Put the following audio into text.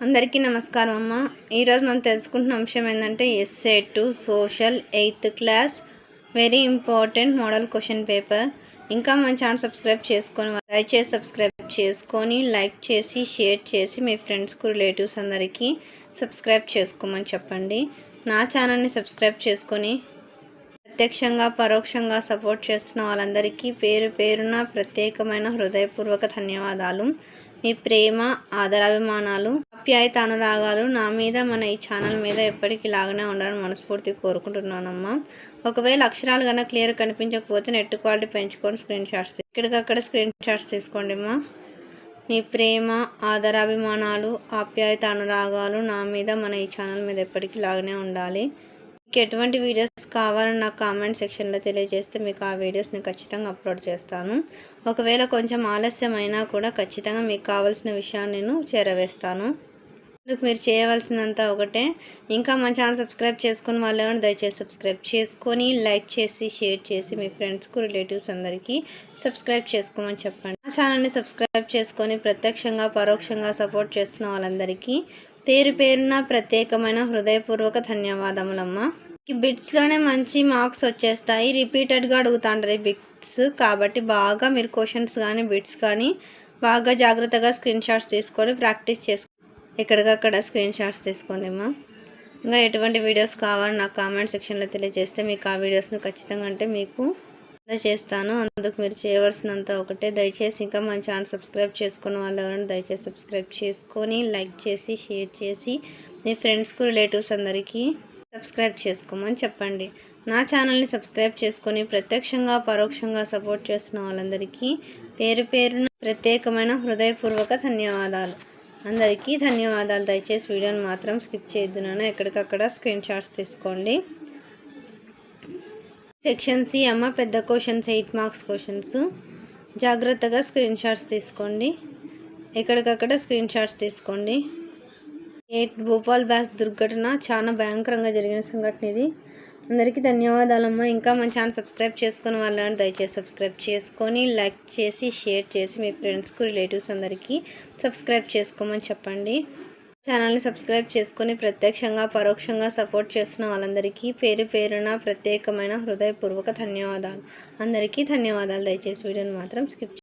అందరికీ నమస్కారం అమ్మ. ఈరోజు మనం తెలుసుకుంటున్న అంశం ఏంటంటే SA 2 social 8th class very important model question paper. ఇంకా మన ఛానల్ సబ్స్క్రైబ్ చేసుకొని దయచేసి సబ్స్క్రైబ్ చేసుకొని లైక్ చేసి షేర్ చేసి మీ ఫ్రెండ్స్కు రిలేటివ్స్ అందరికీ సబ్స్క్రైబ్ చేసుకోమని చెప్పండి. నా ఛానల్ని సబ్స్క్రైబ్ చేసుకొని ప్రత్యక్షంగా పరోక్షంగా సపోర్ట్ చేస్తున్న వాళ్ళందరికీ పేరు పేరున ప్రత్యేకమైన హృదయపూర్వక ధన్యవాదాలు. మీ ప్రేమ ఆదరాభిమానాలు ఆప్యాయత అనురాగాలు నా మీద మన ఈ ఛానల్ మీద ఎప్పటికీ ఇలాగనే ఉండాలని మనస్ఫూర్తిగా కోరుకుంటున్నానమ్మా. ఒకవేళ అక్షరాలు కన్నా క్లియర్ కనిపించకపోతే నెట్ క్వాలిటీ పెంచుకొని స్క్రీన్ షాట్స్ ఇక్కడికక్కడ స్క్రీన్ షాట్స్ తీసుకోండి అమ్మా. మీ ప్రేమ ఆదరాభిమానాలు ఆప్యాయత అనురాగాలు నా మీద మన ఈ ఛానల్ మీద ఎప్పటికీ ఇలాగనే ఉండాలి. మీకు ఎటువంటి వీడియోస్ కావాలని నాకు కామెంట్ సెక్షన్లో తెలియజేస్తే మీకు ఆ వీడియోస్ నేను ఖచ్చితంగా అప్లోడ్ చేస్తాను. ఒకవేళ కొంచెం ఆలస్యం అయినా కూడా ఖచ్చితంగా మీకు కావాల్సిన విషయాన్ని నేను చేరవేస్తాను. అందుకు మీరు చేయవలసిందంతా ఒకటే, ఇంకా మన ఛానల్ సబ్స్క్రైబ్ చేసుకుని వాళ్ళు ఏమైనా దయచేసి సబ్స్క్రైబ్ చేసుకొని లైక్ చేసి షేర్ చేసి మీ ఫ్రెండ్స్కు రిలేటివ్స్ అందరికీ సబ్స్క్రైబ్ చేసుకోమని చెప్పండి. ఆ ఛానల్ని సబ్స్క్రైబ్ చేసుకొని ప్రత్యక్షంగా పరోక్షంగా సపోర్ట్ చేస్తున్న వాళ్ళందరికీ పేరు పేరున ప్రత్యేకమైన హృదయపూర్వక ధన్యవాదములమ్మా. ఈ బిట్స్లోనే మంచి మార్క్స్ వచ్చేస్తాయి. రిపీటెడ్గా అడుగుతుంటారు ఈ బిట్స్ కాబట్టి బాగా మీరు క్వశ్చన్స్ కానీ బిట్స్ కానీ బాగా జాగ్రత్తగా స్క్రీన్ షాట్స్ తీసుకొని ప్రాక్టీస్ చేసుకో. ఎక్కడికక్కడ స్క్రీన్ షాట్స్ తీసుకోండి అమ్మా. ఇంకా ఎటువంటి వీడియోస్ కావాలని నాకు కామెంట్ సెక్షన్లో తెలియజేస్తే మీకు ఆ వీడియోస్ని ఖచ్చితంగా అంటే మీకు చేస్తాను. అందుకు మీరు చేయవలసినంత ఒకటే, దయచేసి ఇంకా మన ఛానల్ సబ్స్క్రైబ్ చేసుకున్న వాళ్ళు ఎవరైనా దయచేసి సబ్స్క్రైబ్ చేసుకొని లైక్ చేసి షేర్ చేసి మీ ఫ్రెండ్స్కు రిలేటివ్స్ అందరికీ సబ్స్క్రైబ్ చేసుకోమని చెప్పండి. నా ఛానల్ని సబ్స్క్రైబ్ చేసుకొని ప్రత్యక్షంగా పరోక్షంగా సపోర్ట్ చేస్తున్న వాళ్ళందరికీ పేరు పేరున ప్రత్యేకమైన హృదయపూర్వక ధన్యవాదాలు. అందరికీ ధన్యవాదాలు. దయచేసి వీడియోని మాత్రం స్కిప్ చేయొద్దునైనా ఎక్కడికక్కడ స్క్రీన్ షాట్స్ తీసుకోండి. సెక్షన్ సి అమ్మ పెద్ద క్వశ్చన్స్ 8 మార్క్స్ క్వశ్చన్స్. జాగ్రత్తగా స్క్రీన్ షాట్స్ తీసుకోండి. ఎక్కడికక్కడ స్క్రీన్ షాట్స్ తీసుకోండి. భోపాల్ బ్యాస్ దుర్ఘటన చాలా భయంకరంగా జరిగిన సంఘటన ఇది. అందరికీ ధన్యవాదాలమ్మా. ఇంకా మన ఛానల్ సబ్స్క్రైబ్ చేసుకుని వాళ్ళని దయచేసి సబ్స్క్రైబ్ చేసుకొని లైక్ చేసి షేర్ చేసి మీ ఫ్రెండ్స్కు రిలేటివ్స్ అందరికీ సబ్స్క్రైబ్ చేసుకోమని చెప్పండి. ఛానల్ని సబ్స్క్రైబ్ చేసుకొని ప్రత్యక్షంగా పరోక్షంగా సపోర్ట్ చేస్తున్న వాళ్ళందరికీ పేరు పేరున ప్రత్యేకమైన హృదయపూర్వక ధన్యవాదాలు. అందరికీ ధన్యవాదాలు. దయచేసి వీడియోని మాత్రం స్కిప్